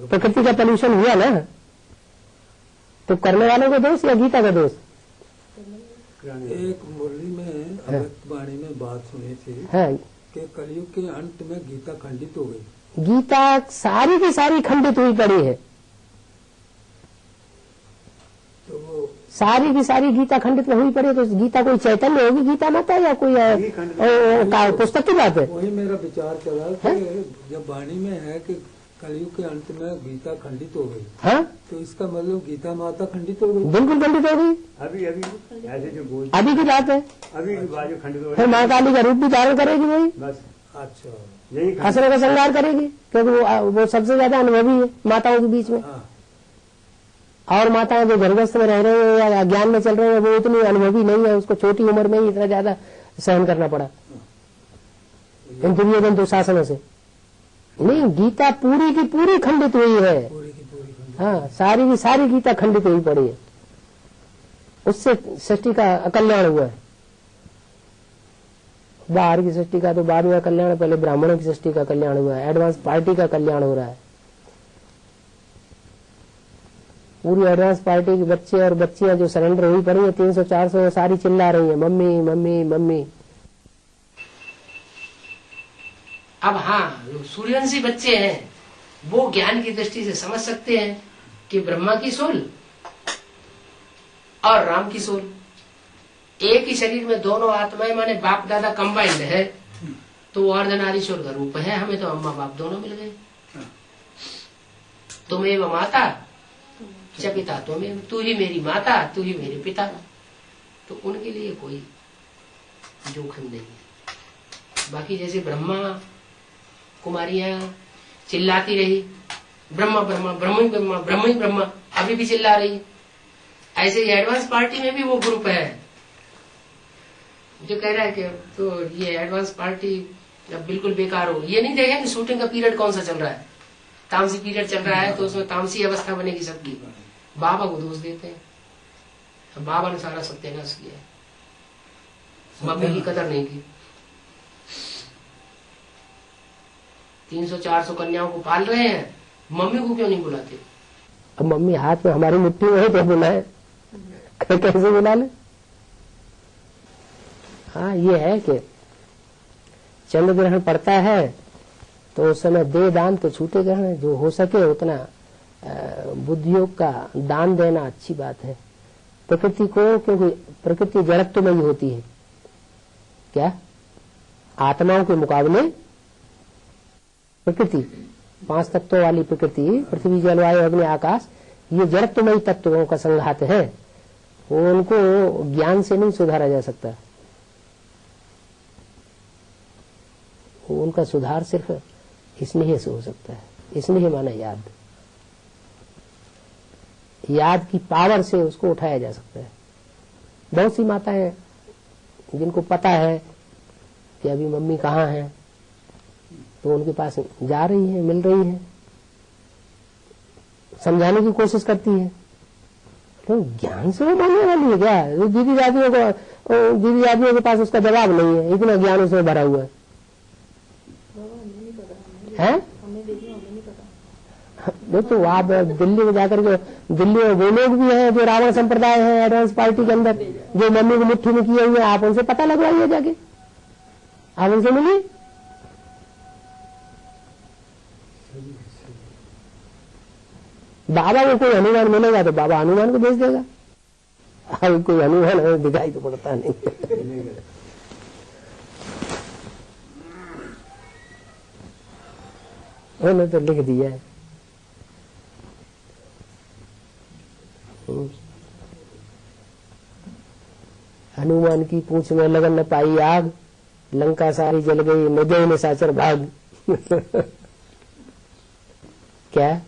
प्रकृति का पॉल्यूशन हुआ ना, तो करने वालों का दोष या गीता का दोष? एक मुरली में अमृतवाणी में बात सुनी थी कि कलयुग के अंत में गीता खंडित हो गई। गीता सारी की सारी खंडित हुई पड़ी है, तो वो सारी की सारी गीता खंडित हुई पड़ी है। तो गीता कोई चैतन्य होगी गीता माता या कोई पुस्तक की बात है? वही मेरा विचार चला कि जब वाणी में है कि कलयुग के अंत में गीता खंडित हो गई, हाँ, तो इसका मतलब गीता माता खंडित हो गई। बिल्कुल खंडित हो गई। अभी ऐसे जो बोल अभी की बात है, अभी जो खंडित हो फिर माँ काली का रूप भी धारण करेगी वही, बस अच्छा, यही असुरों का संहार करेगी, क्योंकि वो सबसे ज्यादा अनुभवी है माताओं के बीच में। और माताएं जो गर्भस्थ में रह रहे हैं या अज्ञान में चल रहे हैं, वो इतनी अनुभवी नहीं है, उसको छोटी उम्र में ही इतना ज्यादा सहन करना पड़ा इन दुर्योधन दुशासनों से। नहीं, गीता पूरी की पूरी खंडित हुई है। हाँ, सारी की सारी गीता खंडित हुई पड़ी है, उससे सृष्टि का अकल्याण हुआ है। बाहर की सृष्टि का तो बाद में कल्याण, पहले ब्राह्मणों की सृष्टि का कल्याण हुआ है, एडवांस पार्टी का कल्याण हो रहा है। पूरी एडवांस पार्टी के बच्चे और बच्चियां जो सरेंडर हुई पड़ी है 300-400, सारी चिल्ला रही है मम्मी मम्मी मम्मी। अब हाँ, जो सूर्यवंशी बच्चे हैं वो ज्ञान की दृष्टि से समझ सकते हैं कि ब्रह्मा की सोल और राम की सोल एक ही शरीर में, दोनों आत्माएं माने बाप दादा कंबाइंड है, तो अर्धनारीश्वर का रूप है। हमें तो अम्मा बाप दोनों मिल गए। तुमेव माता च पिता तुमेव, तू ही मेरी माता तू ही मेरे पिता। तो उनके लिए कोई जोखिम नहीं है। बाकी जैसे ब्रह्मा कुमारियां चिल्लाती रही ब्रह्मा ब्रह्मा ब्रह्म ही ब्रह्मा ब्रह्म ही ब्रह्मा, अभी भी चिल्ला रही, ऐसे ही एडवांस पार्टी में भी वो ग्रुप है जो कह रहा है कि तो ये एडवांस पार्टी अब बिल्कुल बेकार हो। ये नहीं देखें कि शूटिंग का पीरियड कौन सा चल रहा है, तामसी पीरियड चल रहा है तो उसमें तामसी अवस्था बनेगी सबकी। बाबा को दोष देते हैं, बाबा ने सारा सत्यानाश किया, मम्मी की कदर नहीं की। 300-400 कन्याओं को पाल रहे हैं, मम्मी को क्यों नहीं बुलाते? अब मम्मी हाथ में हमारी मुट्ठी में है तो बुलाए, कैसे बुला ले? हाँ, ये है कि चंद्र ग्रहण पड़ता है तो उस समय दे दान तो छूटे ग्रहण, जो हो सके उतना बुद्धियोग का दान देना अच्छी बात है प्रकृति को, क्योंकि प्रकृति जड़त्व में ही होती है। क्या आत्माओं के मुकाबले प्रकृति 5 तत्वों वाली प्रकृति, पृथ्वी जल वायु अग्नि आकाश, ये जड़त्वमयी तत्वों का संघात है। वो उनको ज्ञान से नहीं सुधारा जा सकता, उनका सुधार सिर्फ स्नेह से हो सकता है। स्नेह माना याद, याद की पावर से उसको उठाया जा सकता है। बहुत सी माताएं जिनको पता है कि अभी मम्मी कहाँ है तो उनके पास जा रही है, मिल रही है, समझाने की कोशिश करती है। तो ज्ञान से वो मानने वाली है क्या? दीदी दादियों के पास उसका जवाब नहीं है, इतना ज्ञान उसमें भरा हुआ है। तो आप दिल्ली में जाकर के, दिल्ली में वो लोग भी हैं जो रावण संप्रदाय है एडवांस पार्टी के अंदर, जो मम्मी को मुट्ठी में किए हुए, आप उनसे पता लगवाइए जाके, आप उनसे मिलिए। बाबा को कोई हनुमान मिलेगा तो बाबा हनुमान को भेज देगा। अब कोई हनुमान दिखाई तो पड़ता नहीं। उन्होंने तो लिख दिया है। हनुमान की पूंछ में लगन न पाई आग, लंका सारी जल गई नजय निशाचर भाग। क्या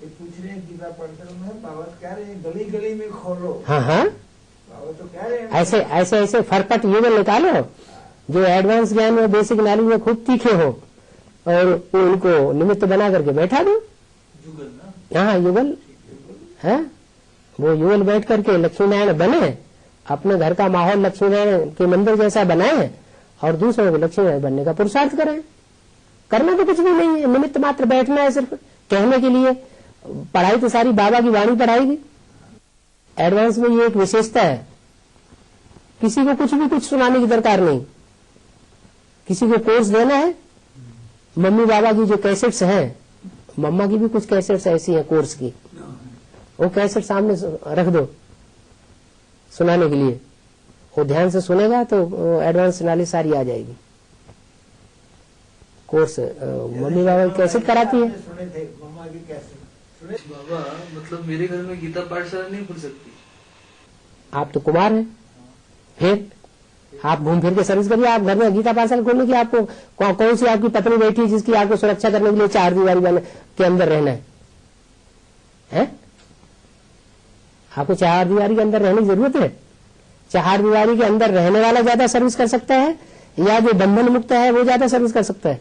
पूछ रहे हैं गीता पढ़कर में, बाबा कह रहे हैं गली गली में खोलो। हाँ हाँ, बाबा तो कह रहे हैं ऐसे ऐसे ऐसे फरकट युगल निकालो जो एडवांस ज्ञान में बेसिक नॉलेज में खूब तीखे हो, और उनको निमित्त बना करके बैठा दो। युगल ना, हाँ युगल है, वो युगल बैठ करके लक्ष्मी नारायण बने, अपने घर का माहौल लक्ष्मी नारायण के मंदिर जैसा बनाए और दूसरों को लक्ष्मी नारायण बनने का पुरुषार्थ करें। करना तो कुछ भी नहीं है, निमित्त मात्र बैठना है सिर्फ कहने के लिए। पढ़ाई तो सारी बाबा की वाणी पढ़ाएगी। एडवांस में ये एक विशेषता है, किसी को कुछ सुनाने की दरकार नहीं। किसी को कोर्स देना है, मम्मी बाबा की जो कैसेट्स हैं, मम्मा की भी कुछ कैसेट्स ऐसी हैं कोर्स की, वो कैसेट सामने रख दो सुनाने के लिए। वो ध्यान से सुनेगा तो एडवांस नॉलेज सारी आ जाएगी। कोर्स मम्मी बाबा की कैसेट कराती है। सुने थे मम्मा की कैसेट सुने। बाबा मतलब मेरे घर में गीता पाठशाला नहीं खुल सकती। आप तो कुमार हैं, फिर आप घूम फिर के सर्विस करिए। आप घर में गीता पाठशाला खोलने की आपको कौन सी आपकी पत्नी बैठी है जिसकी आपको सुरक्षा करने के लिए 4 दीवारी के अंदर रहना है? आपको 4 दीवारी के अंदर रहने की जरूरत है? 4 दीवारी के अंदर रहने वाला ज्यादा सर्विस कर सकता है या जो बंधन मुक्त है वो ज्यादा सर्विस कर सकता है?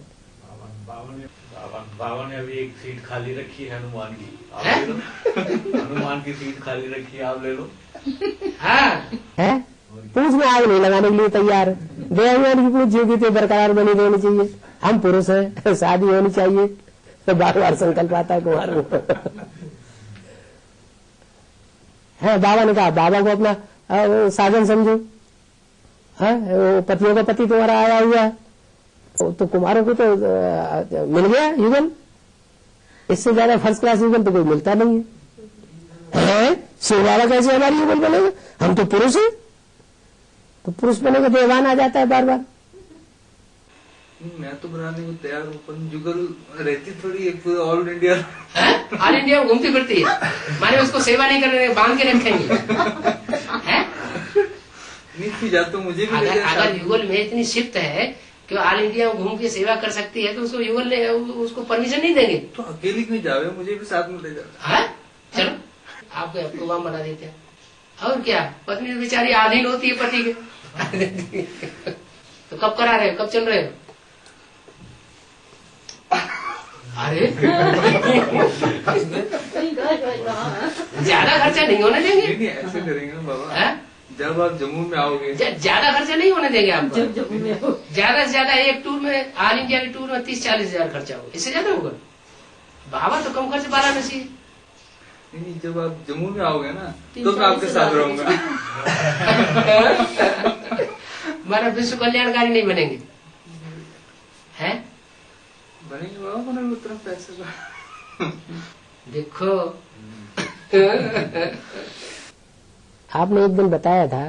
बाबा ने अभी एक सीट खाली रखी है हनुमान की, आप ले लो। हनुमान की सीट खाली रखी है, आप ले लो। है पूछ में आग नहीं लगाने के लिए तैयार। देवयानी की पूछ जीव की बरकरार बनी रहनी चाहिए। हम पुरुष हैं, शादी होनी चाहिए, तो बार बार संकल्प आता है कुमार है। बाबा ने कहा बाबा को अपना साधन समझो। है पतियों का पति तुम्हारा आया हुआ है, तो कुमारों को तो मिल गया युगल। इससे ज्यादा फर्स्ट क्लास युगल तो कोई मिलता नहीं है। शिव बाबा कैसे हमारी युगल बनेगा? हम तो पुरुष हैं, तो पुरुष बनेगा देवान आ जाता है बार बार। मैं तो बनाने को तैयार हूँ, पर जुगल रहती थोड़ी एक पूरा ऑल इंडिया ऑल इंडिया में घूमती फिरती है, माने उसको सेवा नहीं करने बांध के रखेंगे। नीति जा तो मुझे भी अगर युगल में इतनी शिफ्ट है कि ऑल इंडिया में घूम के सेवा कर सकती है, तो उसको युगल ने उसको परमिशन नहीं देंगे। तो अकेली क्यों जावे, मुझे भी साथ में ले जाओ। चलो आपको वाम बना देते हैं। और क्या, पत्नी बेचारी आधीन होती है पति के। तो कब करा रहे हो, कब चल रहे हो? अरे ज्यादा खर्चा नहीं होने देंगे। नहीं ऐसे करेंगे ना बाबा, जब आप जम्मू में आओगे ज्यादा खर्चा नहीं होने देंगे आपको। ज्यादा से ज्यादा एक टूर में, ऑल इंडिया की टूर में 30-40 हजार खर्चा होगा, इससे ज्यादा होगा। बाबा तो कम खर्च वाराणसी। नहीं, जब आप जम्मू में आओगे ना तो मैं आपके साथ रहूंगा। हमारा विश्व कल्याणकारी नहीं बनेंगे, है बनेंगे बाबा, बनेंगे उतना पैसे का। देखो आपने एक दिन बताया था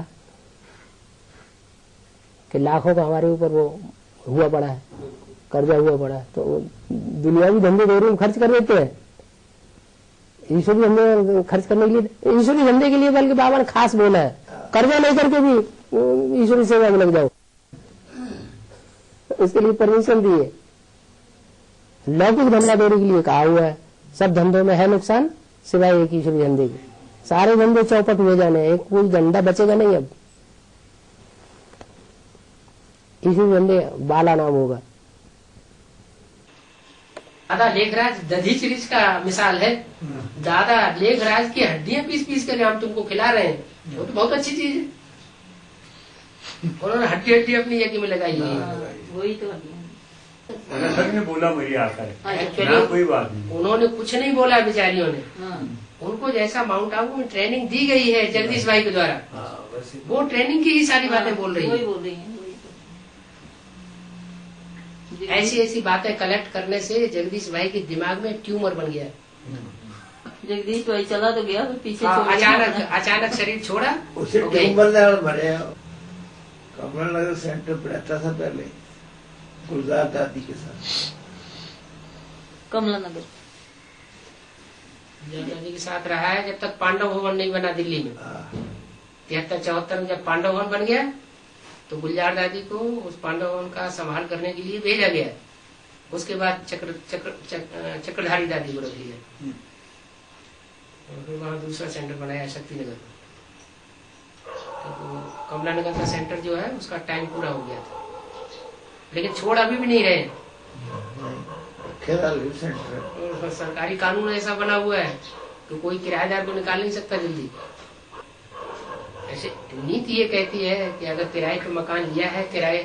कि लाखों का हमारे ऊपर वो हुआ पड़ा है, कर्जा हुआ पड़ा है, तो दुनियावी धंधे दौरे में खर्च कर देते हैं। ईश्वरी धंधे खर्च करने के लिए, ईश्वरी धंधे के लिए बल्कि बाबा ने खास बोला है, कर्जा नहीं करके भी ईश्वरी सेवा में लग जाओ, उसके लिए परमिशन दी है। लौकिक धंधा दौरे के लिए कहा हुआ है। सब धंधों में है नुकसान सिवाय एक ईश्वरी धंधे के। सारे धंधे चौपट हुए जाने, एक कोई धंधा बचेगा नहीं। अब ईश्वरी धंधे बाला नाम होगा। दादा लेखराज दधीचरीज का मिसाल है। दादा लेखराज की हड्डियां पीस कर हम तुमको खिला रहे हैं, वो तो बहुत अच्छी चीज है। उन्होंने हड्डी अपनी यज्ञ में लगाई है। वही तो सच में बोला मेरी आशा है, एक्चुअली कोई बात नहीं। उन्होंने कुछ नहीं बोला बेचारियों ने। उनको जैसा माउंट आबू में ट्रेनिंग दी गई है जगदीश भाई के द्वारा, वो ट्रेनिंग की ही सारी बातें बोल रही है। ऐसी ऐसी बातें कलेक्ट करने से जगदीश भाई के दिमाग में ट्यूमर बन गया। जगदीश भाई चला तो गया, पीछे अचानक शरीर छोड़ा। उसे ट्यूमर भरे कमला नगर सेंटर पर रहता था पहले गुलजार दादी के साथ। कमला नगर दादी के साथ रहा है जब तक पांडव भवन नहीं बना दिल्ली में। 73-74 में जब पांडव भवन बन गया तो गुलजार दादी को उस पांडव भवन का संभाल करने के लिए भेजा गया। उसके बाद चक्रधारी दादी को रख लिया और फिर वहाँ दूसरा सेंटर बनाया शक्तिनगर में। तो कमला नगर का सेंटर जो है उसका टाइम पूरा हो गया था, लेकिन छोड़ अभी भी नहीं रहे। और सरकारी कानून ऐसा बना हुआ है कि कोई किराएदार को निकाल नहीं सकता जल्दी। ऐसे नीति ये कहती है कि अगर किराए पे मकान लिया है, किराए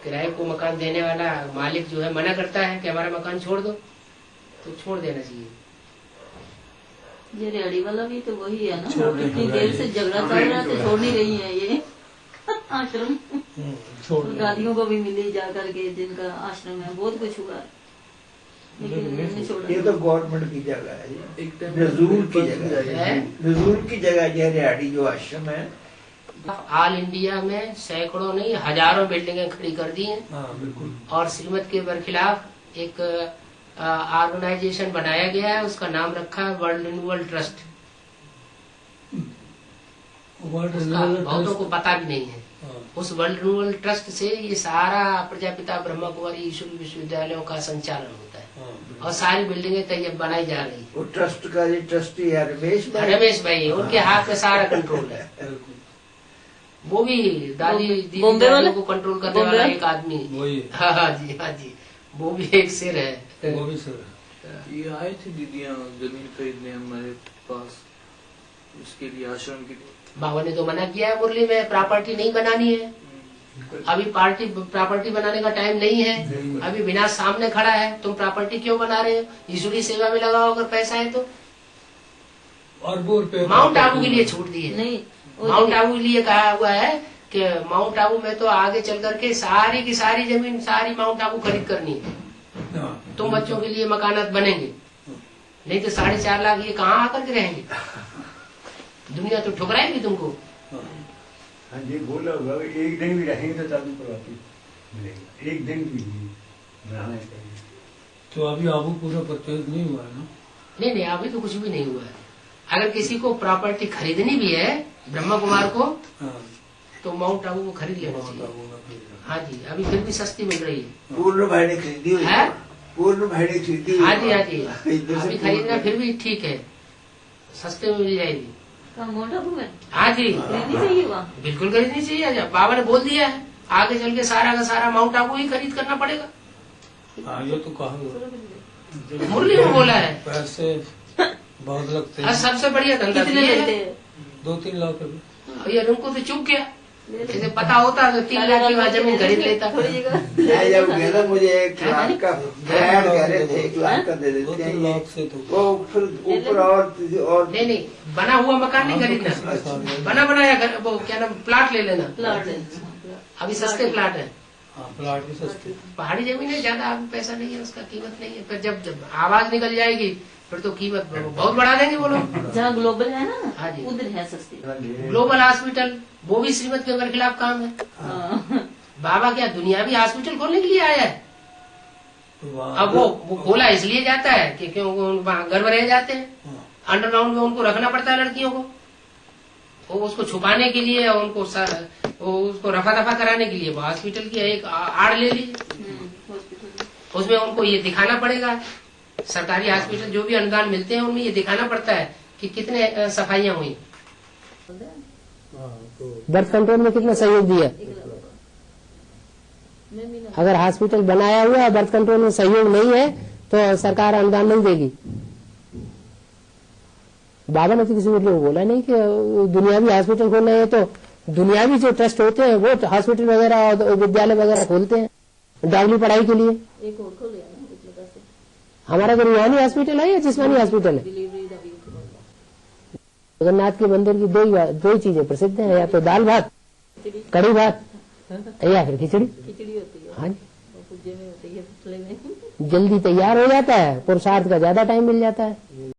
किराए को मकान देने वाला मालिक जो है मना करता है कि हमारा मकान छोड़ दो, तो छोड़ देना चाहिए। ये रेहड़ी वाला भी तो वही है ना, इतनी देर से झगड़ा चल रहा है तो छोड़ नहीं रही है ये आश्रम। दादियों को भी मिली जा करके जिनका आश्रम है, बहुत कुछ हुआ है, लेकिन उन्होंने छोड़ा। ये तो गवर्नमेंट की जगह है, नजूर की जगह है, नजूर की जगह ये रेहड़ी जो आश्रम है। ऑल इंडिया में सैकड़ों नहीं हजारों बिल्डिंगें खड़ी कर दी हैं। बिल्कुल। और श्रीमत के बरखिलाफ एक ऑर्गेनाइजेशन बनाया गया है, उसका नाम रखा है वर्ल्ड रिन्यूअल ट्रस्ट। बहुतों को पता भी नहीं है। उस वर्ल्ड रिन्यूअल ट्रस्ट से ये सारा प्रजापिता ब्रह्मा कुमारी ईश्वरी विश्वविद्यालयों का संचालन होता है, और सारी बिल्डिंगें तैयार बनाई जा रही है। वो ट्रस्ट का ये ट्रस्टी है रमेश भाई, उनके हाथ में सारा कंट्रोल है। वो भी दीदी बॉम्बे वाले को कंट्रोल करने वाला एक आदमी। वही। हाँ जी, हाँ जी, वो भी एक सिर है। वो भी सिर है। ये आए थे दीदियाँ जमीन खरीदने हमारे पास, उसके लिए आश्रम के लिए। बाबा ने तो मना किया है मुरली में, प्रॉपर्टी नहीं बनानी है। अभी प्रॉपर्टी बनाने का टाइम नहीं है। अभी विनाश सामने खड़ा है, तुम प्रॉपर्टी क्यों बना रहे हो? ईश्वरी सेवा में लगाओ अगर पैसा है तो। और वो माउंट आबू के लिए छूट दी है। नहीं, माउंट आबू के लिए कहा हुआ है कि माउंट आबू में तो आगे चल करके सारी की सारी जमीन सारी माउंट आबू खरीद करनी है। तुम बच्चों के लिए मकानात बनेंगे, नहीं तो 4.5 लाख ये कहाँ आकर के रहेंगे? दुनिया तो ठुकराएगी तुमको। हाँ जी, बोला होगा एक दिन भी रहेंगे तो चालू करवाती मिलेगा, एक दिन भी रहना चाहिए। तो अभी आबू पूरा परचेज नहीं हुआ है ना? नहीं, अभी तो कुछ भी नहीं हुआ है। अगर किसी को प्रॉपर्टी खरीदनी भी है ब्रह्मा कुमार को, तो माउंट आबू को खरीद लेना चाहिए। हाँ जी, अभी फिर भी सस्ती मिल रही है। पूर्ण भाई ने खरीदी हुई है, पूर्ण भाई ने खरीदी। हाँ जी, हाँ जी, अभी खरीदना फिर भी ठीक है, सस्ते में मिल जाएगी। माउंट आबू में हाँ जी, खरीदनी चाहिए वहाँ, बिल्कुल खरीदनी चाहिए। बाबा ने बोल दिया है आगे चल के सारा का सारा माउंट आबू ही खरीद करना पड़ेगा। हाँ, ये तो कहा मुरली में बोला है। पैसे बहुत लगते हैं। सबसे बढ़िया धंधा कितने ये लेते है। हैं? 2-3 लाख रुपए। यार उनको तो चूक गया, इसे पता होता तो 3 लाख की जमीन खरीद लेता। थोड़ी जगह मैं जब गया था मुझे 1 लाख का फ्लैट कह रहे थे, 1 लाख का दे देते 2-3 लाख से तो वो फिर ऊपर और नहीं, बना हुआ मकान नहीं खरीदना, बना बनाया घर, वो क्या नाम, प्लाट ले लेना। प्लाट है। अभी सस्ते प्लाट है। हाँ, प्लाट भी सस्ते। पहाड़ी जमीन है, ज्यादा अभी पैसा नहीं है, उसका कीमत नहीं है। फिर जब आवाज निकल जाएगी फिर तो कीमत बहुत बढ़ा देंगे वो लोग। जहाँ ग्लोबल है ना, हाँ जी, उधर है सस्ती। ग्लोबल हॉस्पिटल वो भी श्रीमत के खिलाफ काम है। बाबा क्या दुनियावी हॉस्पिटल खोलने के लिए आया है? अब वो खोला इसलिए जाता है कि क्यों वहाँ गर्भ रह जाते हैं, अंडरग्राउंड में उनको रखना पड़ता है लड़कियों को, वो उसको छुपाने के लिए, उनको उसको रफा दफा कराने के लिए वो हॉस्पिटल की एक आड़ ले ली। उसमें उनको ये दिखाना पड़ेगा, सरकारी हॉस्पिटल जो भी अनुदान मिलते हैं उनमें ये दिखाना पड़ता है कि कितने सफाइयाँ हुई, बर्थ कंट्रोल में कितना सहयोग दिया। अगर हॉस्पिटल बनाया हुआ है, बर्थ कंट्रोल में सहयोग नहीं है तो सरकार अनुदान नहीं देगी। बाबा ने तो किसी को बोला नहीं कि दुनियावी हॉस्पिटल खोलना है, तो दुनियावी जो ट्रस्ट होते हैं वो हॉस्पिटल वगैरह और विद्यालय वगैरह खोलते हैं डागली पढ़ाई के लिए। एक और खोल लिया ना एक जगह से। हमारा जो रूहानी हॉस्पिटल है या जिस्मानी हॉस्पिटल है, डिलीवरी का भी जगन्नाथ के मंदिर की दो ही चीजें प्रसिद्ध हैं, या तो दाल भात, कड़ी भात, या फिर खिचड़ी। खिचड़ी होती है। हाँ जी, पूजे में होती है, फुसले में। जल्दी तैयार हो जाता है, पुरुषार्थ का ज्यादा टाइम मिल जाता है।